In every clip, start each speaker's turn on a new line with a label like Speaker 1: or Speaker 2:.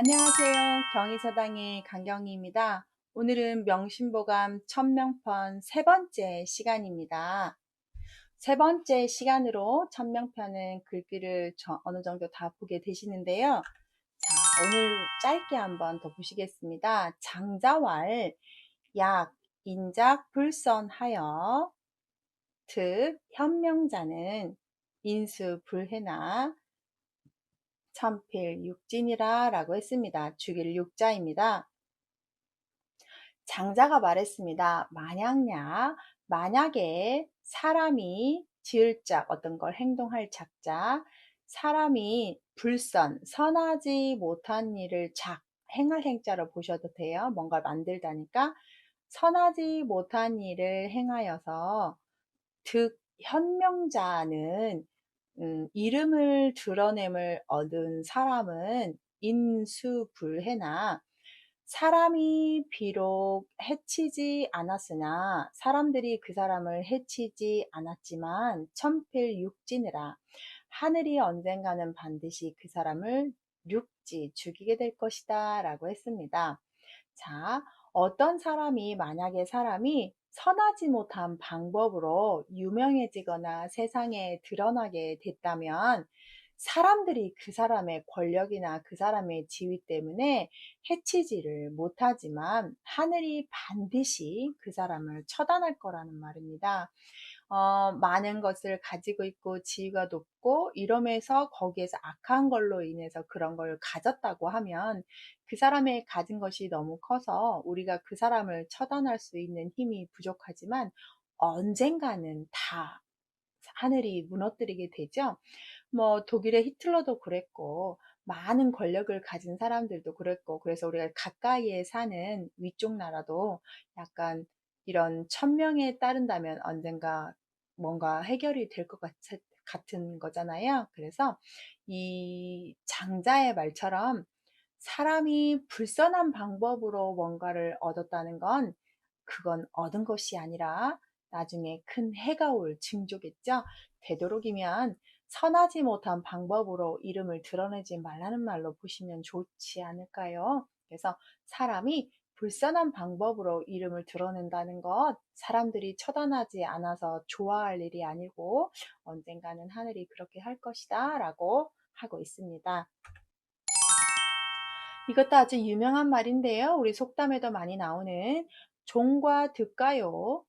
Speaker 1: 안녕하세요. 경희서당의 강경희입니다. 오늘은 명심보감 천명편 세 번째 시간입니다. 세 번째 시간으로 천명편은 글귀를 어느 정도 다 보게 되시는데요. 자, 오늘 짧게 한번 더 보시겠습니다. 장자왈, 약, 인작, 불선하여, 득, 현명자는 인수, 불해나, 천필, 육진이라 라고 했습니다. 주기를 육자입니다. 장자가 말했습니다. 만약에 사람이 지을 작, 어떤 걸 행동할 작자, 사람이 선하지 못한 일을 행할 행자로 보셔도 돼요. 뭔가 만들다니까 선하지 못한 일을 행하여서 현명자는 이름을 드러냄을 얻은 사람은 인수불해나 사람이 비록 해치지 않았으나 사람들이 그 사람을 해치지 않았지만 천필육지느라 하늘이 언젠가는 반드시 그 사람을 죽이게 될 것이다 라고 했습니다. 자, 만약에 사람이 선하지 못한 방법으로 유명해지거나 세상에 드러나게 됐다면 사람들이 그 사람의 권력이나 그 사람의 지위 때문에 해치지를 못하지만 하늘이 반드시 그 사람을 처단할 거라는 말입니다. 많은 것을 가지고 있고 지위가 높고 이러면서 거기에서 악한 걸로 인해서 그런 걸 가졌다고 하면 그 사람의 가진 것이 너무 커서 우리가 그 사람을 처단할 수 있는 힘이 부족하지만 언젠가는 다 하늘이 무너뜨리게 되죠. 독일의 히틀러도 그랬고 많은 권력을 가진 사람들도 그랬고 그래서 우리가 가까이에 사는 위쪽 나라도 약간 이런 천명에 따른다면 언젠가 뭔가 해결이 될 것 같은 거잖아요. 그래서 이 장자의 말처럼 사람이 불선한 방법으로 뭔가를 얻었다는 건 그건 얻은 것이 아니라 나중에 큰 해가 올 징조겠죠. 되도록이면 선하지 못한 방법으로 이름을 드러내지 말라는 말로 보시면 좋지 않을까요? 그래서 사람이 불선한 방법으로 이름을 드러낸다는 것, 사람들이 처단하지 않아서 좋아할 일이 아니고 언젠가는 하늘이 그렇게 할 것이다 라고 하고 있습니다. 이것도 아주 유명한 말인데요. 우리 속담에도 많이 나오는 종과 득가요.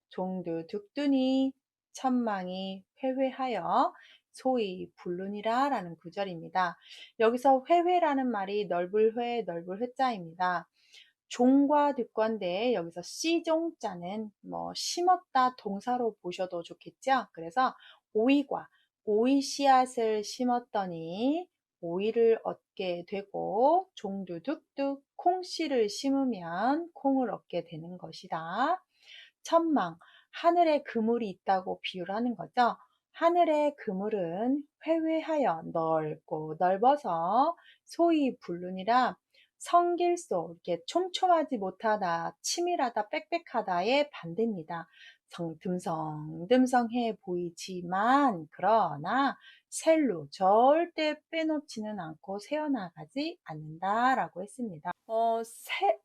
Speaker 1: 종두 득두니 천망이 회회하여 소위 불륜이라 라는 구절입니다. 여기서 회회라는 말이 넓을 회, 넓을 회자입니다. 종과 득과인데 여기서 씨종자는 심었다 동사로 보셔도 좋겠죠. 그래서 오이과 오이 씨앗을 심었더니 오이를 얻게 되고 종두둑둑 콩씨를 심으면 콩을 얻게 되는 것이다. 천망, 하늘에 그물이 있다고 비유하는 거죠. 하늘의 그물은 회회하여 넓고 넓어서 소위 불륜이라 성길소, 이렇게 촘촘하지 못하다, 치밀하다, 빽빽하다의 반대입니다. 듬성듬성해 보이지만 그러나 셀로 절대 빼놓지는 않고 새어나가지 않는다라고 했습니다.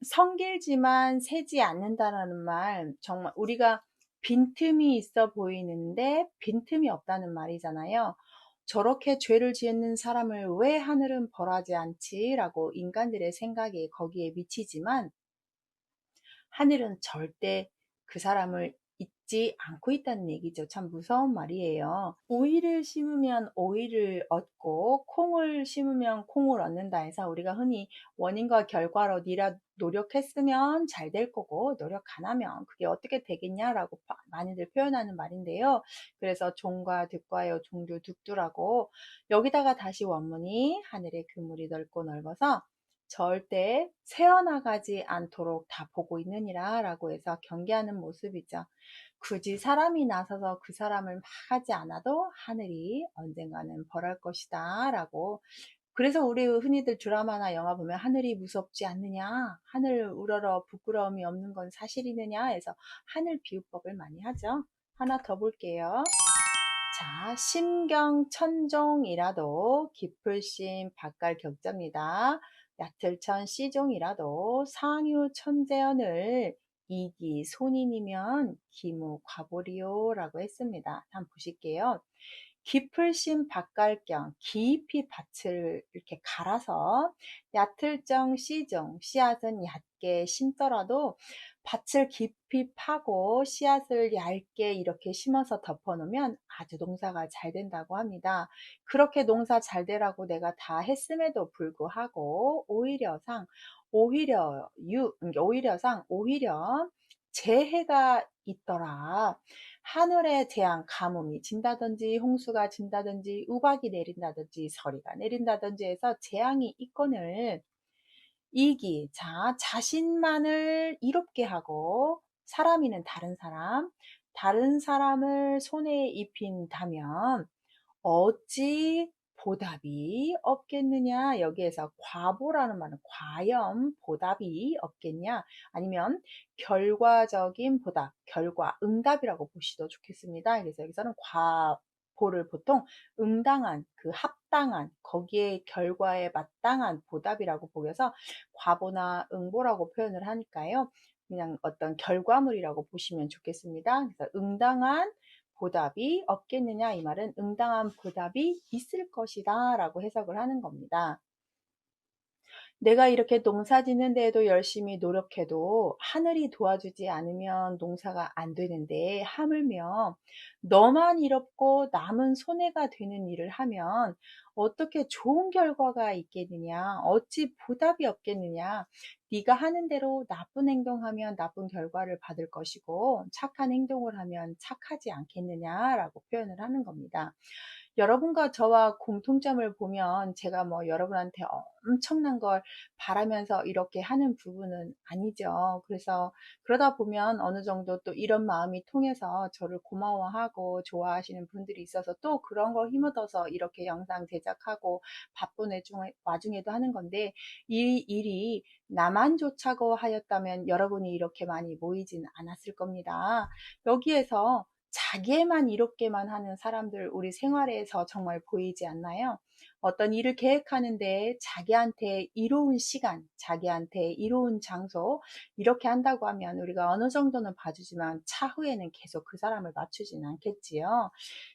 Speaker 1: 성길지만 새지 않는다라는 말, 정말 우리가 빈틈이 있어 보이는데 빈틈이 없다는 말이잖아요. 저렇게 죄를 지은 사람을 왜 하늘은 벌하지 않지? 라고 인간들의 생각이 거기에 미치지만 하늘은 절대 그 사람을 잊지 않고 있다는 얘기죠. 참 무서운 말이에요. 오이를 심으면 오이를 얻고 콩을 심으면 콩을 얻는다 해서 우리가 흔히 원인과 결과로 네가 노력했으면 잘 될 거고 노력 안 하면 그게 어떻게 되겠냐라고 많이들 표현하는 말인데요. 그래서 종과 득과요 종두 득두라고 여기다가 다시 원문이 하늘의 그물이 넓고 넓어서 절대 새어나가지 않도록 다 보고 있느니라 라고 해서 경계하는 모습이죠. 굳이 사람이 나서서 그 사람을 막 하지 않아도 하늘이 언젠가는 벌할 것이다 라고. 그래서 우리 흔히들 드라마나 영화 보면 하늘이 무섭지 않느냐, 하늘 우러러 부끄러움이 없는 건 사실이느냐 해서 하늘 비유법을 많이 하죠. 하나 더 볼게요. 자, 심경천종이라도 깊을심 박갈격자입니다. 얕을천 씨종이라도 상유 천재언을 이기 손인이면 기무 과보리요 라고 했습니다. 한번 보실게요. 깊을심 밭갈경, 깊이 밭을 이렇게 갈아서 얕을정 씨종, 씨앗은 얕게 심더라도 밭을 깊이 파고 씨앗을 얇게 이렇게 심어서 덮어놓으면 아주 농사가 잘 된다고 합니다. 그렇게 농사 잘 되라고 내가 다 했음에도 불구하고 오히려 재해가 있더라. 하늘의 재앙, 가뭄이 진다든지 홍수가 진다든지 우박이 내린다든지 서리가 내린다든지 해서 재앙이 있거늘 자신만을 이롭게 하고 사람이는 다른 사람을 손에 입힌다면 어찌 보답이 없겠느냐. 여기에서 과보라는 말은 과연 보답이 없겠냐, 아니면 결과적인 보답, 응답이라고 보시도 좋겠습니다. 그래서 여기서는 과보를 보통 응당한, 합당한, 거기에 결과에 마땅한 보답이라고 보여서 과보나 응보라고 표현을 하니까요, 그냥 어떤 결과물이라고 보시면 좋겠습니다. 그래서 응당한 보답이 없겠느냐, 이 말은 응당한 보답이 있을 것이다 라고 해석을 하는 겁니다. 내가 이렇게 농사 짓는 데에도 열심히 노력해도 하늘이 도와주지 않으면 농사가 안 되는데, 하물며 너만 이롭고 남은 손해가 되는 일을 하면 어떻게 좋은 결과가 있겠느냐, 어찌 보답이 없겠느냐. 네가 하는 대로 나쁜 행동하면 나쁜 결과를 받을 것이고 착한 행동을 하면 착하지 않겠느냐라고 표현을 하는 겁니다. 여러분과 저와 공통점을 보면 제가 뭐 여러분한테 엄청난 걸 바라면서 이렇게 하는 부분은 아니죠. 그래서 그러다 보면 어느 정도 또 이런 마음이 통해서 저를 고마워하고 좋아하시는 분들이 있어서 또 그런 거 힘얻어서 이렇게 영상 제작하고 바쁜 와중에도 하는 건데, 이 일이 나만 좋자고 하였다면 여러분이 이렇게 많이 모이진 않았을 겁니다. 여기에서 자기에만 이롭게만 하는 사람들 우리 생활에서 정말 보이지 않나요? 어떤 일을 계획하는데 자기한테 이로운 시간, 자기한테 이로운 장소 이렇게 한다고 하면 우리가 어느 정도는 봐주지만 차후에는 계속 그 사람을 맞추진 않겠지요.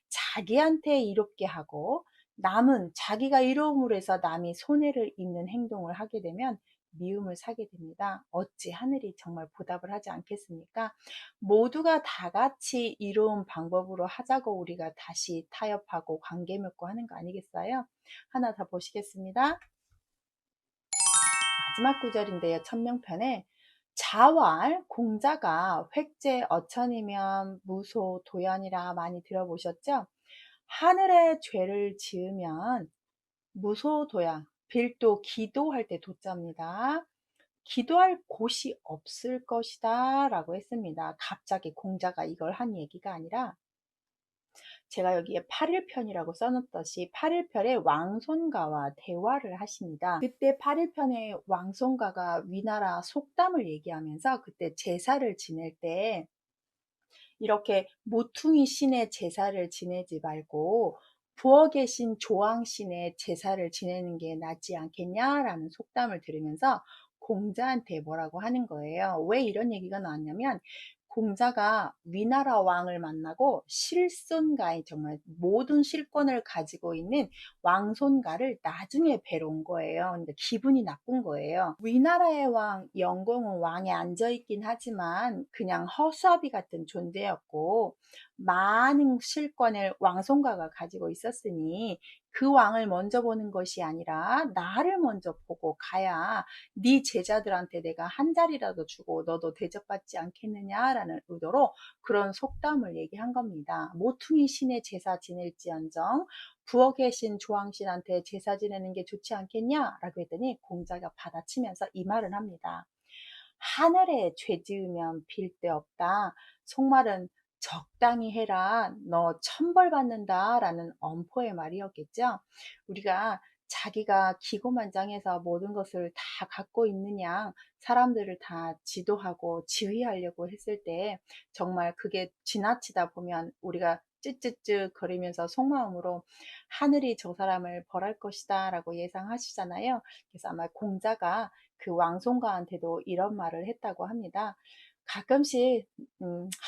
Speaker 1: 자기한테 이롭게 하고 남은 자기가 이로움으로 해서 남이 손해를 입는 행동을 하게 되면 미움을 사게 됩니다. 어찌 하늘이 정말 보답을 하지 않겠습니까? 모두가 다 같이 이로운 방법으로 하자고 우리가 다시 타협하고 관계 맺고 하는 거 아니겠어요? 하나 더 보시겠습니다. 마지막 구절인데요. 천명편에 자활, 공자가 획제 어천이면 무소 도연이라 많이 들어보셨죠? 하늘에 죄를 지으면 무소도양, 빌도 기도할 때 도자입니다. 기도할 곳이 없을 것이다 라고 했습니다. 갑자기 공자가 이걸 한 얘기가 아니라 제가 여기에 8일편이라고 써놓듯이 8일편에 왕손가와 대화를 하십니다. 그때 8일편에 왕손가가 위나라 속담을 얘기하면서 그때 제사를 지낼 때 이렇게 모퉁이 신의 제사를 지내지 말고 부어 계신 조왕신의 제사를 지내는 게 낫지 않겠냐라는 속담을 들으면서 공자한테 뭐라고 하는 거예요. 왜 이런 얘기가 나왔냐면, 공자가 위나라 왕을 만나고 실손가에 정말 모든 실권을 가지고 있는 왕손가를 나중에 뵈러 온 거예요. 근데 기분이 나쁜 거예요. 위나라의 왕 영공은 왕에 앉아 있긴 하지만 그냥 허수아비 같은 존재였고 많은 실권을 왕손가가 가지고 있었으니 그 왕을 먼저 보는 것이 아니라 나를 먼저 보고 가야 네 제자들한테 내가 한 자리라도 주고 너도 대접받지 않겠느냐라는 의도로 그런 속담을 얘기한 겁니다. 모퉁이 신의 제사 지낼지언정 부어 계신 조왕신한테 제사 지내는 게 좋지 않겠냐라고 했더니 공자가 받아치면서 이 말을 합니다. 하늘에 죄 지으면 빌 데 없다. 속말은 적당히 해라. 너 천벌 받는다. 라는 엄포의 말이었겠죠. 우리가 자기가 기고만장해서 모든 것을 다 갖고 있느냐, 사람들을 다 지도하고 지휘하려고 했을 때 정말 그게 지나치다 보면 우리가 쯧쯧쯧 거리면서 속마음으로 하늘이 저 사람을 벌할 것이다 라고 예상하시잖아요. 그래서 아마 공자가 그 왕손가한테도 이런 말을 했다고 합니다. 가끔씩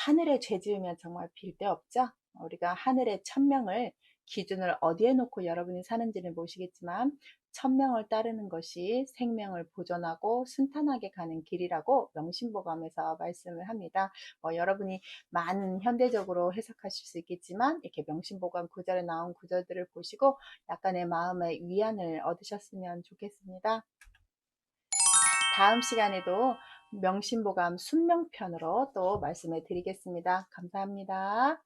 Speaker 1: 하늘에 죄 지으면 정말 빌 데 없죠. 우리가 하늘의 천명을 기준을 어디에 놓고 여러분이 사는지는 모르시겠지만 천명을 따르는 것이 생명을 보존하고 순탄하게 가는 길이라고 명심보감에서 말씀을 합니다. 여러분이 많은 현대적으로 해석하실 수 있겠지만 이렇게 명심보감 구절에 나온 구절들을 보시고 약간의 마음의 위안을 얻으셨으면 좋겠습니다. 다음 시간에도 명심보감 순명편으로 또 말씀을 드리겠습니다. 감사합니다.